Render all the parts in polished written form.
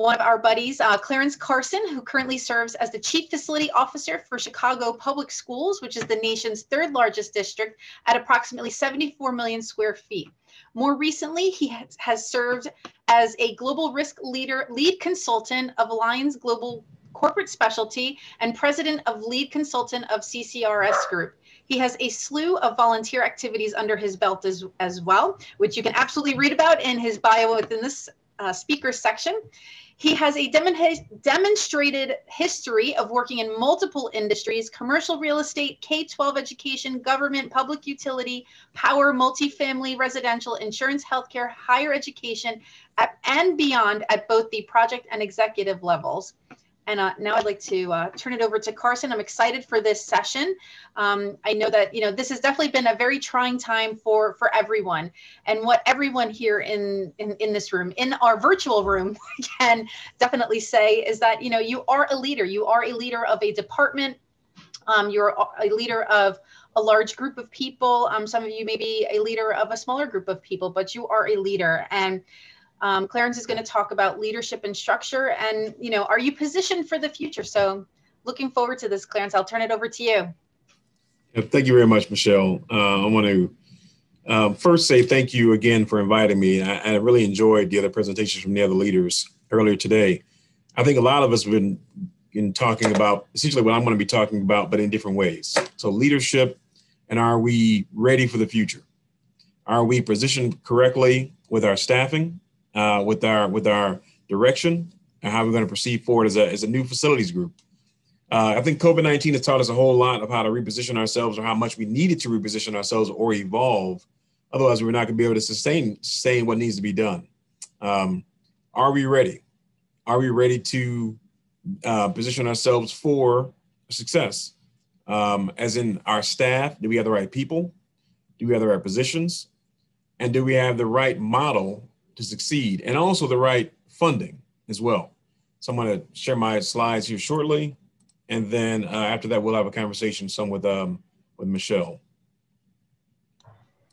one of our buddies, Clarence Carson, who currently serves as the Chief Facility Officer for Chicago Public Schools, which is the nation's third largest district at approximately 74 million square feet. More recently, he has served as a global risk lead consultant of Allianz Global Corporate Specialty and president of lead consultant of CCRS Group. He has a slew of volunteer activities under his belt as well, which you can absolutely read about in his bio within this speaker section. He has a demonstrated history of working in multiple industries: commercial real estate, K-12 education, government, public utility, power, multifamily, residential, insurance, healthcare, higher education, and beyond at both the project and executive levels. And now I'd like to turn it over to Carson. I'm excited for this session. I know that, this has definitely been a very trying time for everyone. And what everyone here in this room, in our virtual room, can definitely say is that, you are a leader. You are a leader of a department. You're a leader of a large group of people. Some of you may be a leader of a smaller group of people, but you are a leader. And Clarence is going to talk about leadership and structure and, are you positioned for the future? So looking forward to this, Clarence. I'll turn it over to you. Thank you very much, Michelle. I want to first say thank you again for inviting me. I really enjoyed the other presentations from the other leaders earlier today. I think a lot of us have been talking about essentially what I'm going to be talking about, but in different ways. So leadership, and are we ready for the future? Are we positioned correctly with our staffing? With our direction and how we're going to proceed forward as a new facilities group. I think COVID-19 has taught us a whole lot of how to reposition ourselves, or how much we needed to reposition ourselves or evolve. Otherwise, we're not going to be able to sustain what needs to be done. Are we ready? Are we ready to position ourselves for success? As in our staff, do we have the right people? Do we have the right positions? And do we have the right model to succeed, and also the right funding as well? So I'm going to share my slides here shortly, and then after that we'll have a conversation with Michelle.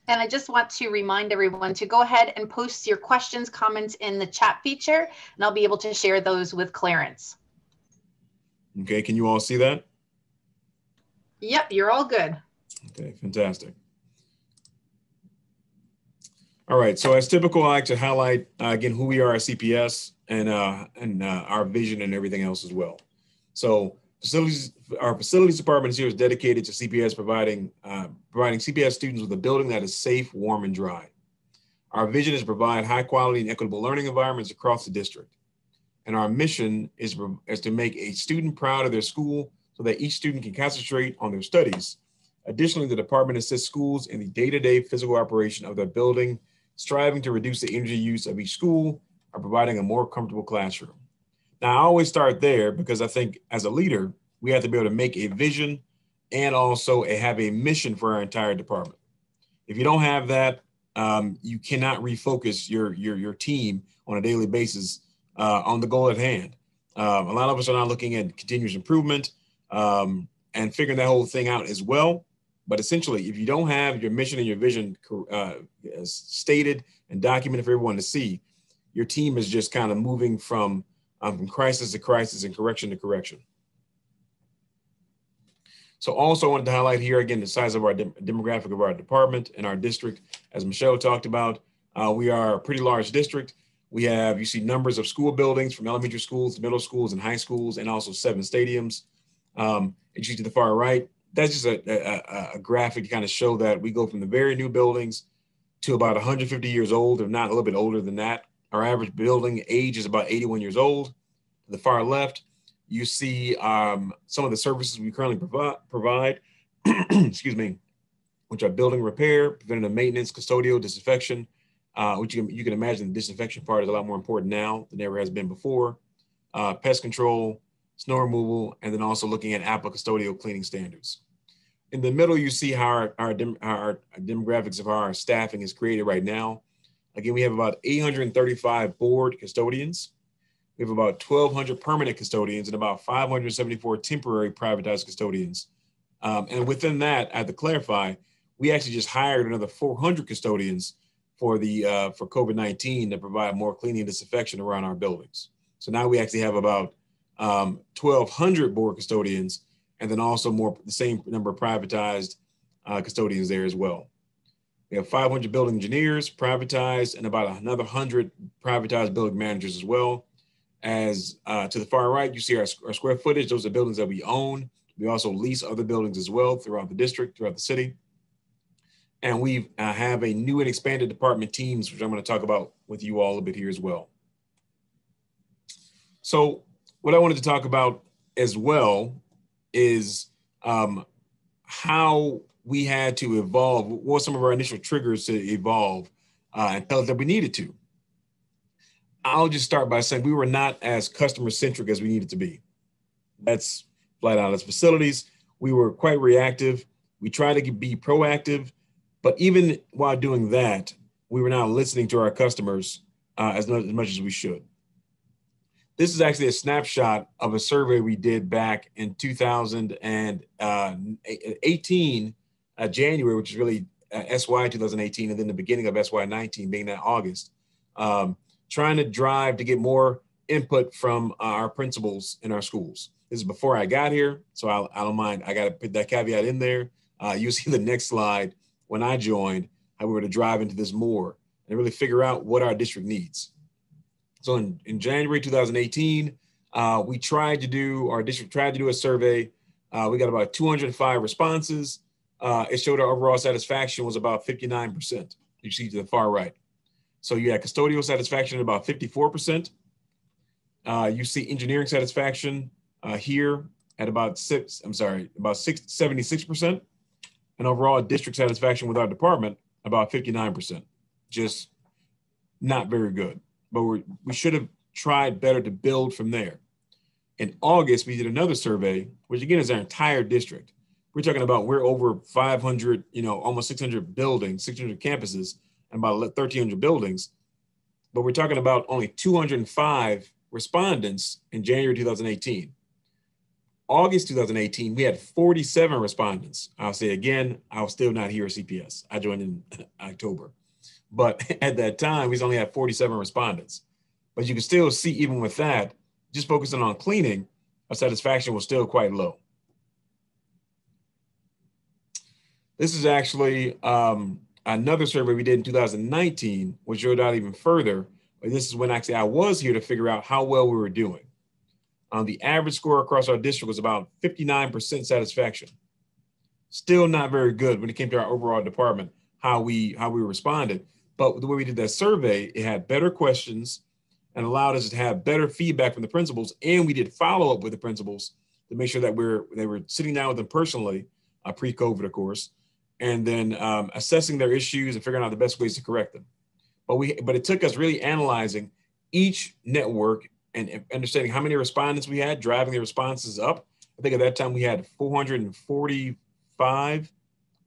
And I just want to remind everyone to go ahead and post your questions, comments in the chat feature, and I'll be able to share those with Clarence. Okay, can you all see that? Yep, you're all good. Okay, fantastic. All right, so as typical, I like to highlight again who we are at CPS and our vision and everything else as well. So our facilities department here is dedicated to CPS, providing CPS students with a building that is safe, warm, and dry. Our vision is to provide high quality and equitable learning environments across the district. And our mission is to make a student proud of their school so that each student can concentrate on their studies. Additionally, the department assists schools in the day-to-day physical operation of their building, striving to reduce the energy use of each school or providing a more comfortable classroom. Now, I always start there because I think as a leader, we have to be able to make a vision and also have a mission for our entire department. If you don't have that, you cannot refocus your team on a daily basis on the goal at hand. A lot of us are not looking at continuous improvement and figuring that whole thing out as well. But essentially, if you don't have your mission and your vision stated and documented for everyone to see, your team is just kind of moving from crisis to crisis and correction to correction. So also I wanted to highlight here again the size of our demographic of our department and our district. As Michelle talked about, we are a pretty large district. We have, you see numbers of school buildings from elementary schools to middle schools and high schools, and also 7 stadiums. And you see to the far right, that's just a graphic to kind of show that we go from the very new buildings to about 150 years old, if not a little bit older than that. Our average building age is about 81 years old. To the far left, you see some of the services we currently provide, excuse me, which are building repair, preventative maintenance, custodial, disinfection, which you can imagine the disinfection part is a lot more important now than ever has been before, pest control, snow removal, and then also looking at APA custodial cleaning standards. In the middle, you see how our demographics of how our staffing is created right now. Again, we have about 835 board custodians. We have about 1,200 permanent custodians and about 574 temporary privatized custodians. And within that, I have to clarify, we actually just hired another 400 custodians for COVID-19 to provide more cleaning and disinfection around our buildings. So now we actually have about 1,200 board custodians, and then also the same number of privatized custodians there as well. We have 500 building engineers privatized, and about another 100 privatized building managers as well. As to the far right, you see our square footage. Those are buildings that we own. We also lease other buildings as well throughout the district, throughout the city. And we have a new and expanded department teams, which I'm going to talk about with you all a bit here as well. So what I wanted to talk about as well is how we had to evolve, what were some of our initial triggers to evolve and felt that we needed to. I'll just start by saying we were not as customer-centric as we needed to be. That's flat out. As facilities, we were quite reactive. We tried to be proactive, but even while doing that, we were not listening to our customers as much as we should. This is actually a snapshot of a survey we did back in 2018, January, which is really SY 2018, and then the beginning of SY 19 being that August, trying to drive to get more input from our principals in our schools. This is before I got here, so I don't mind. I got to put that caveat in there. You'll see the next slide when I joined, how we were to drive into this more and really figure out what our district needs. So in January 2018, our district tried to do a survey. We got about 205 responses. It showed our overall satisfaction was about 59%. You see to the far right. So you had custodial satisfaction at about 54%. You see engineering satisfaction here at about 76%. And overall district satisfaction with our department, about 59%. Just not very good. But we should have tried better to build from there. In August, we did another survey, which again is our entire district. We're talking about we're over 500, almost 600 buildings, 600 campuses, and about 1,300 buildings. But we're talking about only 205 respondents in January 2018. August 2018, we had 47 respondents. I'll say again, I was still not here at CPS. I joined in October. But at that time, we only had 47 respondents. But you can still see, even with that, just focusing on cleaning, our satisfaction was still quite low. This is actually another survey we did in 2019, which showed out even further. But this is when actually I was here to figure out how well we were doing. The average score across our district was about 59% satisfaction. Still not very good when it came to our overall department, how we responded. But the way we did that survey, it had better questions and allowed us to have better feedback from the principals. And we did follow up with the principals to make sure that they were sitting down with them personally, pre-COVID, of course, and then assessing their issues and figuring out the best ways to correct them. But it took us really analyzing each network and understanding how many respondents we had, driving the responses up. I think at that time we had 445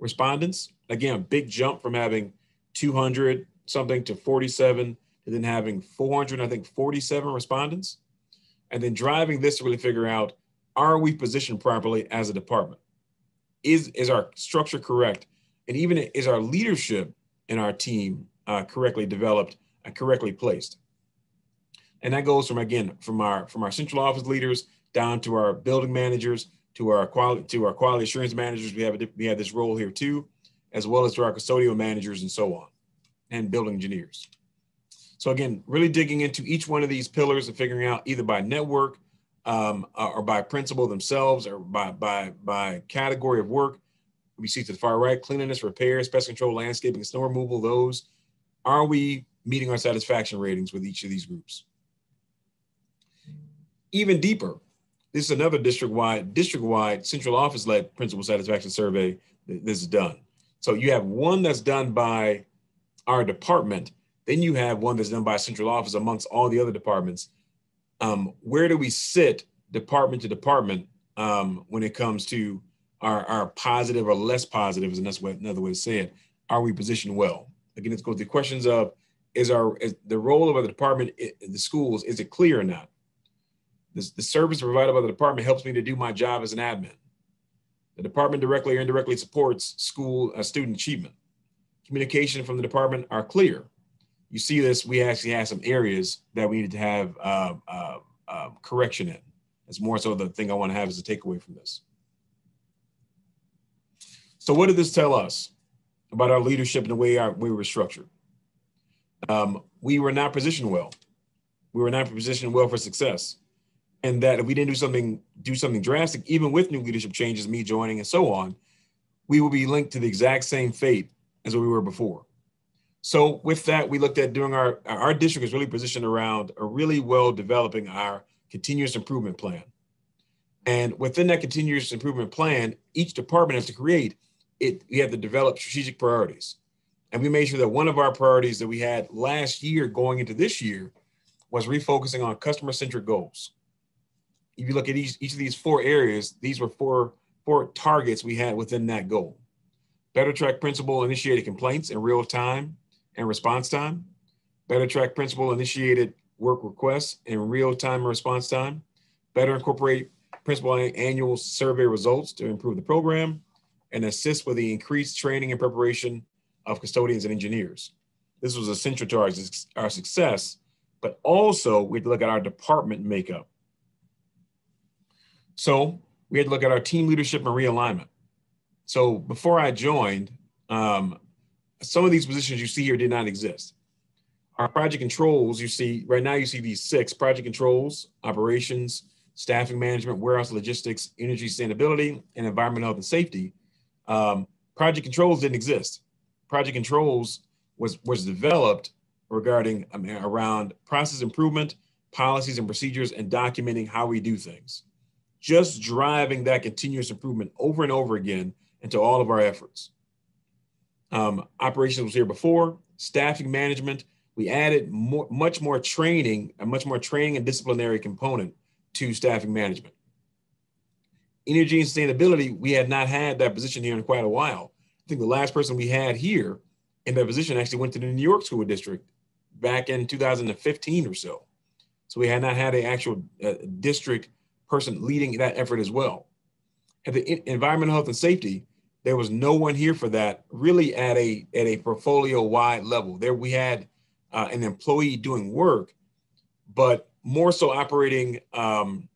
respondents. Again, a big jump from having 200 something to 47, and then having 447 respondents. And then driving this to really figure out, are we positioned properly as a department? Is our structure correct? And even is our leadership in our team correctly developed and correctly placed? And that goes from our central office leaders down to our building managers, to our quality assurance managers. We have this role here too, as well as to our custodial managers and so on, and building engineers. So again, really digging into each one of these pillars and figuring out either by network or by principal themselves or by category of work. We see to the far right, cleanliness, repairs, pest control, landscaping, snow removal, those. Are we meeting our satisfaction ratings with each of these groups? Even deeper, this is another district-wide central office-led principal satisfaction survey that this is done. So you have one that's done by our department, then you have one that's done by central office amongst all the other departments. Where do we sit department to department when it comes to our positive or less positive, is another way to say it. Are we positioned well? Again, let's go to the questions of, is the role of the department in the schools, is it clear or not? The service provided by the department helps me to do my job as an admin. The department directly or indirectly supports student achievement. Communication from the department are clear. you see this, we actually had some areas that we needed to have correction in. It's more so the thing I want to have as a takeaway from this. So what did this tell us about our leadership and the way we were structured? We were not positioned well. We were not positioned well for success. And that if we didn't do something drastic, even with new leadership changes, me joining and so on, we will be linked to the exact same fate as what we were before. So with that, we looked at doing our district is really positioned around a really well developing our continuous improvement plan. And within that continuous improvement plan, each department has to create it. We have to develop strategic priorities. And we made sure that one of our priorities that we had last year going into this year was refocusing on customer-centric goals. If you look at each of these 4 areas, these were four targets we had within that goal. Better track principal initiated complaints in real time and response time. Better track principal initiated work requests in real time and response time. Better incorporate principal annual survey results to improve the program, and assist with the increased training and preparation of custodians and engineers. This was essential to our success, but also we had to look at our department makeup. So we had to look at our team leadership and realignment. So before I joined, some of these positions you see here did not exist. Our project controls, you see, right now you see these 6: project controls, operations, staffing management, warehouse logistics, energy sustainability, and environmental health and safety. Project controls didn't exist. Project controls was developed regarding around process improvement, policies and procedures, and documenting how we do things. Just driving that continuous improvement over and over again into all of our efforts. Operations was here before. Staffing management, we added much more training and disciplinary component to staffing management. Energy and sustainability, we had not had that position here in quite a while. I think the last person we had here in that position actually went to the New York School District back in 2015 or so. So we had not had an actual district person leading that effort as well. At the environmental health and safety, there was no one here for that really at a portfolio-wide level. There we had an employee doing work, but more so operating and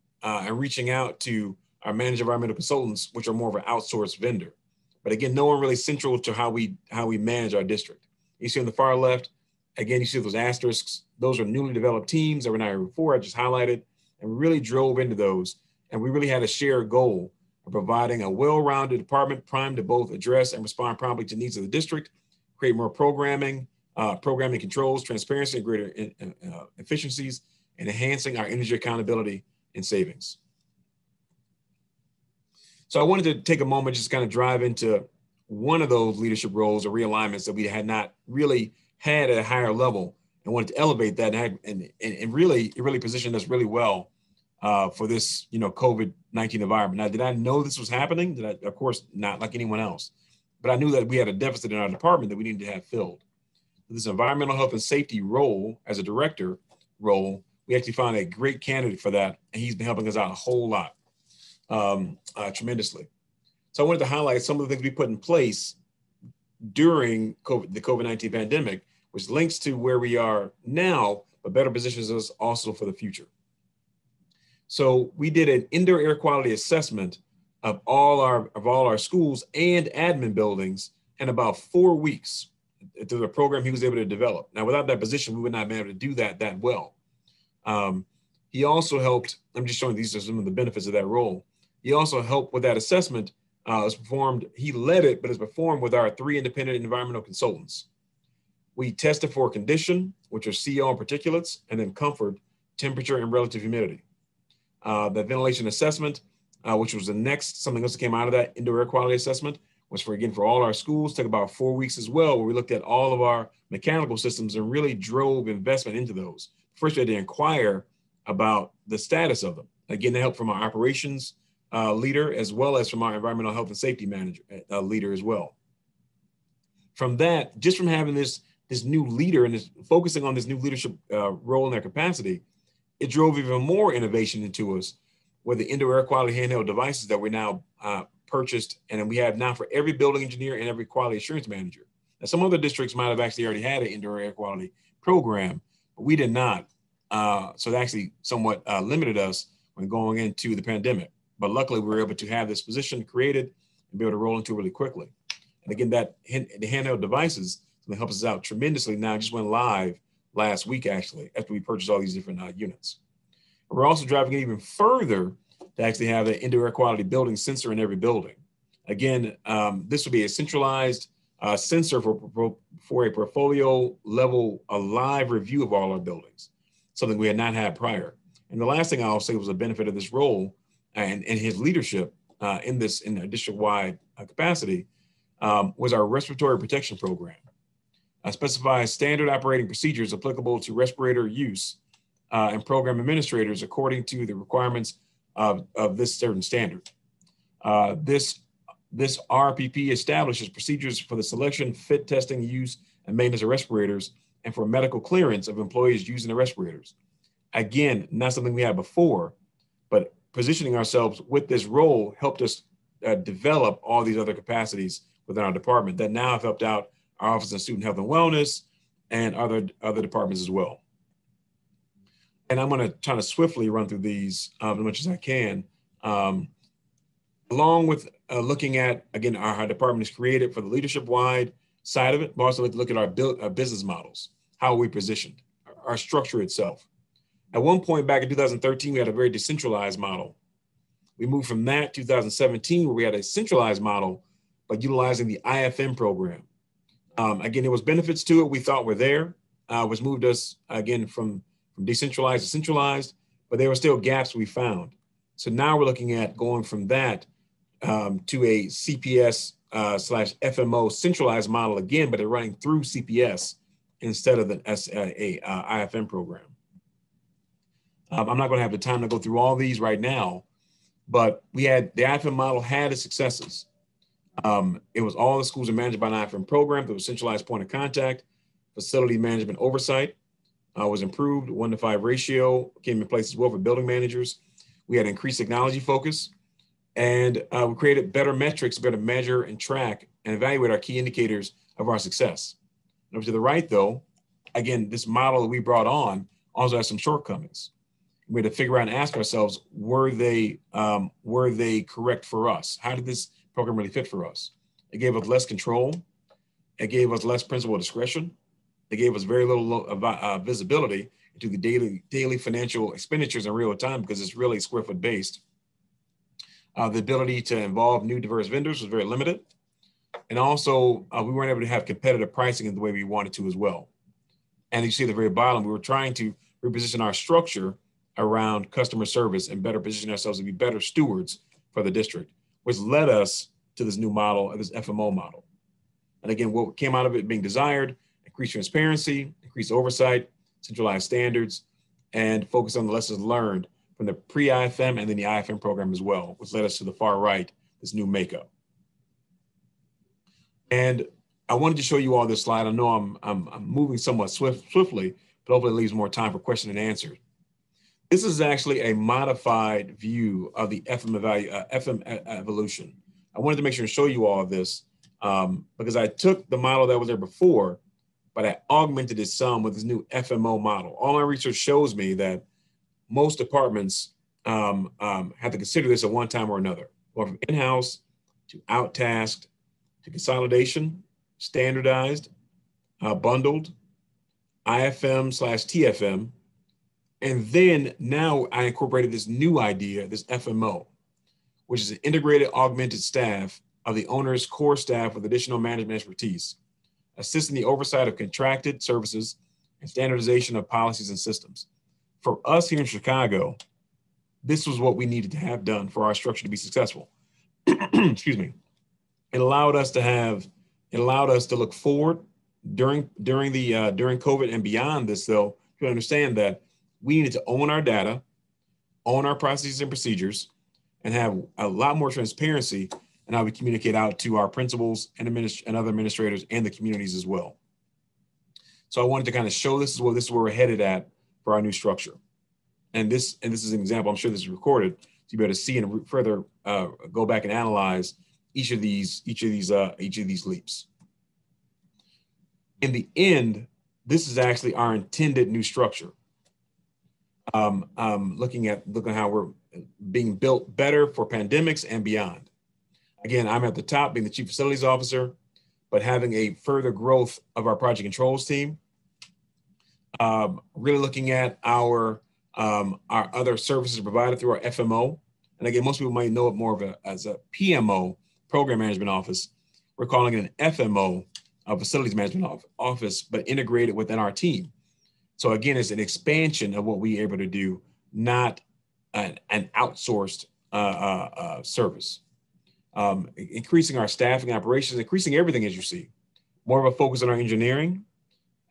reaching out to our managed environmental consultants, which are more of an outsourced vendor. But again, no one really central to how we manage our district. You see on the far left, again, you see those asterisks. Those are newly developed teams that were not here before. I just highlighted, and we really drove into those. And we really had a shared goal of providing a well-rounded department primed to both address and respond promptly to needs of the district, create more programming controls, transparency, and greater efficiencies, and enhancing our energy accountability and savings. So I wanted to take a moment just to kind of drive into one of those leadership roles or realignments that we had not really had at a higher level, and wanted to elevate that and really, it really positioned us really well for this, COVID-19 environment. Now, did I know this was happening? Of course, not like anyone else, but I knew that we had a deficit in our department that we needed to have filled. This environmental health and safety role as a director role, we actually found a great candidate for that, and he's been helping us out a whole lot, tremendously. So I wanted to highlight some of the things we put in place during the COVID-19 pandemic, which links to where we are now, but better positions us also for the future. So we did an indoor air quality assessment of all our schools and admin buildings in about 4 weeks through the program he was able to develop. Now, without that position, we would not have been able to do that well. He also helped, I'm just showing these are some of the benefits of that role. He also helped with that assessment. He led it, but it's performed with our 3 independent environmental consultants. We tested for condition, which are CO and particulates, and then comfort, temperature, and relative humidity. The ventilation assessment, which was the next, something else that came out of that indoor air quality assessment, was for all our schools, took about 4 weeks as well, where we looked at all of our mechanical systems and really drove investment into those. First, we had to inquire about the status of them. Again, the help from our operations leader, as well as from our environmental health and safety manager leader as well. From that, just from having this new leader and focusing on this new leadership role in their capacity, it drove even more innovation into us with the indoor air quality handheld devices that we now purchased, and we have now for every building engineer and every quality assurance manager. Now, some other districts might have actually already had an indoor air quality program, but we did not. So it actually somewhat limited us when going into the pandemic. But luckily, we were able to have this position created and be able to roll into it really quickly. And again, the handheld devices helps us out tremendously now. Just went live last week, actually, after we purchased all these different units. And we're also driving it even further to actually have an indoor air quality building sensor in every building. Again, this will be a centralized sensor for a portfolio level, a live review of all our buildings, something we had not had prior. And the last thing I'll say was a benefit of this role and his leadership in a district-wide capacity was our respiratory protection program. Specifies standard operating procedures applicable to respirator use and program administrators according to the requirements of this certain standard. This RPP establishes procedures for the selection, fit testing, use, and maintenance of respirators, and for medical clearance of employees using the respirators. Again, not something we had before, but positioning ourselves with this role helped us develop all these other capacities within our department that now have helped out our Office of Student Health and Wellness and other departments as well. And I'm going to try to swiftly run through these as much as I can. Along with looking at, again, our department is created for the leadership-wide side of it, but also look at our business models, how are we positioned, our structure itself. At one point back in 2013, we had a very decentralized model. We moved from that 2017, where we had a centralized model, but utilizing the IFM program. Again, there was benefits to it we thought were there, which moved us, again, from decentralized to centralized, but there were still gaps we found. So now we're looking at going from that to a CPS / FMO centralized model again, but they're running through CPS instead of the IFM program. I'm not going to have the time to go through all these right now, but the IFM model had its successes. It was all the schools are managed by an IFM program. There was centralized point of contact, facility management oversight was improved, 1-to-5 ratio came in place as well for building managers. We had increased technology focus, and we created better metrics, better measure and track and evaluate our key indicators of our success. And over to the right, though, again, this model that we brought on also has some shortcomings. We had to figure out and ask ourselves, were they correct for us? How did this program really fit for us? It gave us less control. It gave us less principal discretion. It gave us very little visibility into the daily financial expenditures in real time because it's really square foot based. The ability to involve new diverse vendors was very limited. And also we weren't able to have competitive pricing in the way we wanted to as well. And you see at the very bottom, we were trying to reposition our structure around customer service and better position ourselves to be better stewards for the district, which led us to this new model, this FMO model. And again, what came out of it being desired, increased transparency, increased oversight, centralized standards, and focus on the lessons learned from the pre-IFM and then the IFM program as well, which led us to the far right, this new makeup. And I wanted to show you all this slide. I know I'm moving somewhat swiftly, but hopefully it leaves more time for question and answer. This is actually a modified view of the FM evolution. I wanted to make sure to show you all of this because I took the model that was there before, but I augmented it some with this new FMO model. All my research shows me that most departments have to consider this at one time or another, going from in-house to out-tasked to consolidation, standardized, bundled, IFM/TFM. And then now I incorporated this new idea, this FMO, which is an integrated augmented staff of the owner's core staff with additional management expertise, assisting the oversight of contracted services and standardization of policies and systems. For us here in Chicago, this was what we needed to have done for our structure to be successful. Excuse me. It allowed us to look forward during COVID and beyond this, though, to understand that we needed to own our data, own our processes and procedures, and have a lot more transparency in how we communicate out to our principals and other administrators and the communities as well. So I wanted to kind of show this is where we're headed at for our new structure. And this is an example. I'm sure this is recorded, so you better see and further go back and analyze each of these leaps. In the end, this is actually our intended new structure. Looking at how we're being built better for pandemics and beyond. Again, I'm at the top being the Chief Facilities Officer, but having a further growth of our project controls team, really looking at our other services provided through our FMO. And again, most people might know it more as a PMO, Program Management Office. We're calling it an FMO, a Facilities Management Office, but integrated within our team. So again, it's an expansion of what we're able to do, not an outsourced service. Increasing our staffing operations, increasing everything as you see. More of a focus on our engineering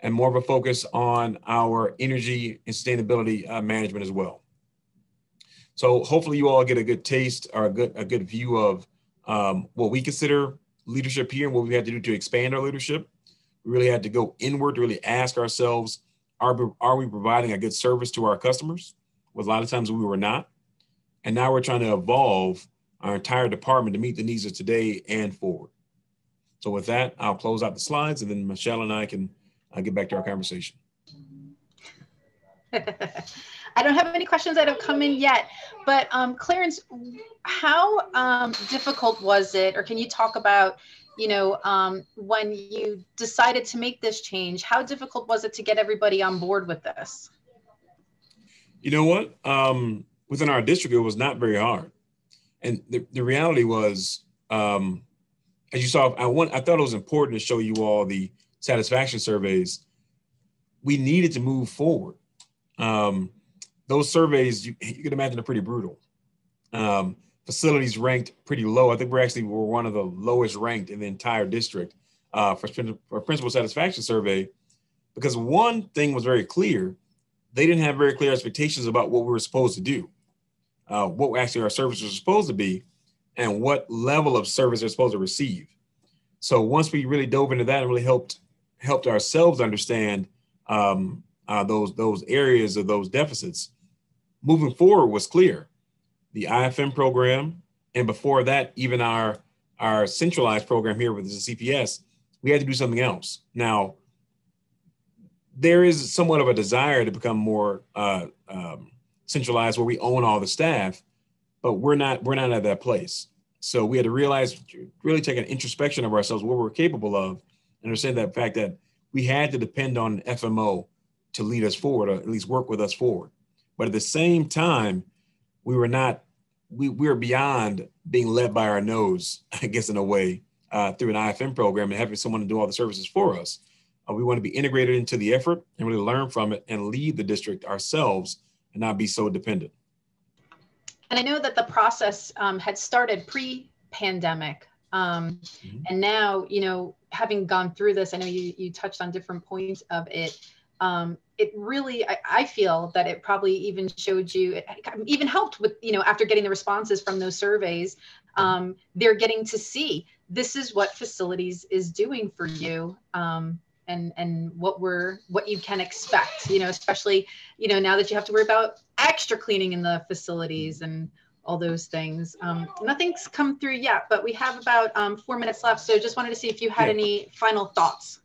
and more of a focus on our energy and sustainability management as well. So hopefully you all get a good taste or a good view of what we consider leadership here and what we had to do to expand our leadership. We really had to go inward to really ask ourselves, are we providing a good service to our customers? Well, a lot of times we were not. And now we're trying to evolve our entire department to meet the needs of today and forward. So with that, I'll close out the slides and then Michelle and I can get back to our conversation. I don't have any questions that have come in yet, but Clarence, how difficult was it, or can you talk about, when you decided to make this change, how difficult was it to get everybody on board with this? You know what? Within our district, it was not very hard. And the reality was, as you saw, I thought it was important to show you all the satisfaction surveys. We needed to move forward. Those surveys, you can imagine, are pretty brutal. Facilities ranked pretty low. I think we're one of the lowest ranked in the entire district for principal satisfaction survey, because one thing was very clear. They didn't have very clear expectations about what we were supposed to do, what actually our services were supposed to be, and what level of service they're supposed to receive. So once we really dove into that and really helped ourselves understand those areas of those deficits, moving forward was clear. The IFM program, and before that, even our centralized program here with the CPS, we had to do something else. Now, there is somewhat of a desire to become more centralized, where we own all the staff, but we're not at that place. So we had to realize, really take an introspection of ourselves, what we're capable of, and understand that fact that we had to depend on FMO to lead us forward, or at least work with us forward. But at the same time, we were beyond being led by our nose, I guess, in a way, through an IFM program and having someone to do all the services for us. We want to be integrated into the effort and really learn from it and lead the district ourselves and not be so dependent. And I know that the process had started pre-pandemic. And now, having gone through this, I know you touched on different points of it. It really, I feel that it probably even showed you, it even helped with, after getting the responses from those surveys, they're getting to see this is what facilities is doing for you. And what you can expect, especially, now that you have to worry about extra cleaning in the facilities and all those things. Nothing's come through yet, but we have about 4 minutes left. So just wanted to see if you had any final thoughts.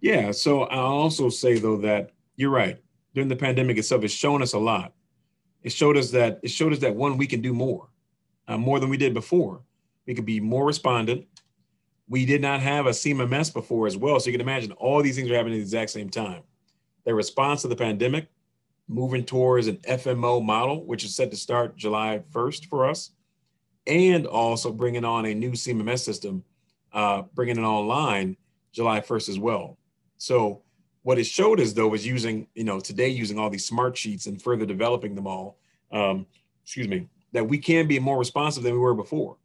Yeah, so I'll also say, though, that you're right. During the pandemic itself, it's shown us a lot. It showed us that one, we can do more than we did before. We could be more respondent. We did not have a CMMS before as well. So you can imagine all these things are happening at the exact same time. The response to the pandemic, moving towards an FMO model, which is set to start July 1st for us, and also bringing on a new CMMS system, bringing it online July 1st as well. So what it showed us, though, was using all these smart sheets and further developing them all, that we can be more responsive than we were before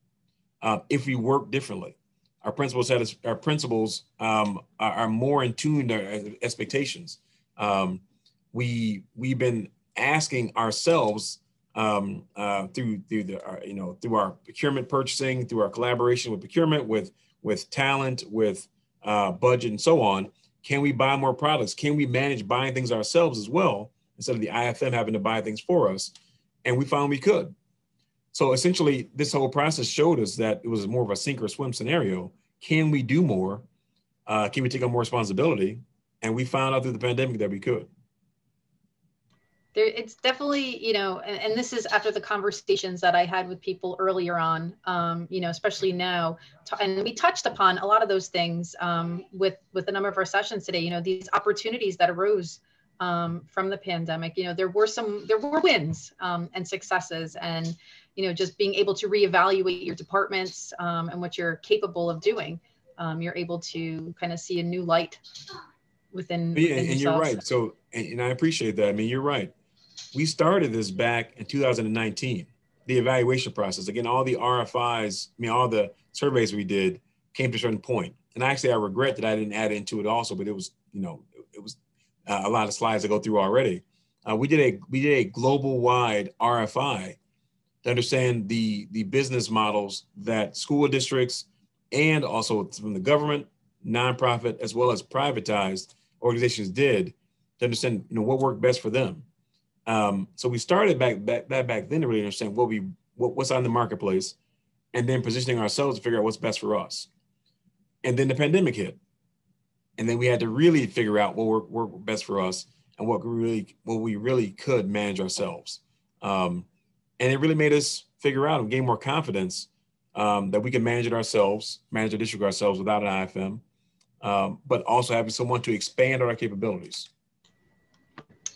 if we work differently. Our principals are more in tune to our expectations. We've been asking ourselves through our procurement purchasing, through our collaboration with procurement, with talent, with budget, and so on. Can we buy more products? Can we manage buying things ourselves as well, instead of the IFM having to buy things for us? And we found we could. So essentially, this whole process showed us that it was more of a sink or swim scenario. Can we do more? Can we take on more responsibility? And we found out through the pandemic that we could. It's definitely, you know, and this is after the conversations that I had with people earlier on, you know, especially now, and we touched upon a lot of those things with a number of our sessions today, you know, these opportunities that arose from the pandemic. You know, there were wins and successes, and, you know, just being able to reevaluate your departments and what you're capable of doing. You're able to kind of see a new light within And you're yourselves. right. So, and I appreciate that. I mean, you're right. We started this back in 2019, the evaluation process. Again, all the RFIs, I mean, all the surveys we did came to a certain point. And actually, I regret that I didn't add into it also, but it was, you know, it was a lot of slides to go through already. We did a global wide RFI to understand the business models that school districts and also from the government, nonprofit, as well as privatized organizations did to understand, you know, what worked best for them. So we started back then to really understand what's on the marketplace, and then positioning ourselves to figure out what's best for us. And then the pandemic hit, and then we had to really figure out what worked best for us and what we really could manage ourselves. And it really made us figure out and gain more confidence that we can manage it ourselves, manage the district ourselves without an IFM, but also having someone to expand our capabilities.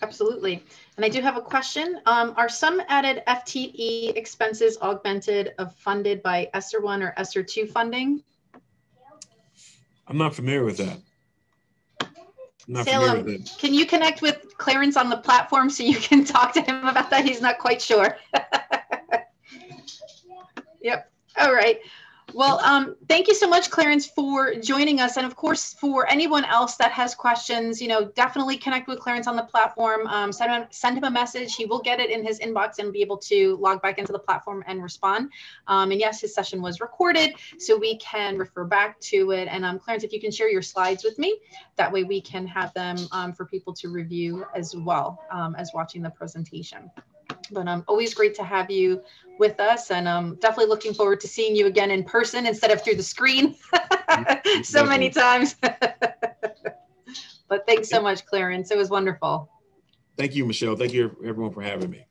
Absolutely. And I do have a question. Are some added FTE expenses augmented of funded by ESSER 1 or ESSER 2 funding? I'm not familiar with that. Salem, can you connect with Clarence on the platform so you can talk to him about that? He's not quite sure. Yep. All right. Well, thank you so much, Clarence, for joining us. And of course, for anyone else that has questions, you know, definitely connect with Clarence on the platform. Send him a message. He will get it in his inbox and be able to log back into the platform and respond. And yes, his session was recorded, so we can refer back to it. And Clarence, if you can share your slides with me, that way we can have them for people to review as well as watching the presentation. But always great to have you with us, and definitely looking forward to seeing you again in person instead of through the screen so many times. But thanks so much, Clarence. It was wonderful. Thank you, Michelle. Thank you, everyone, for having me.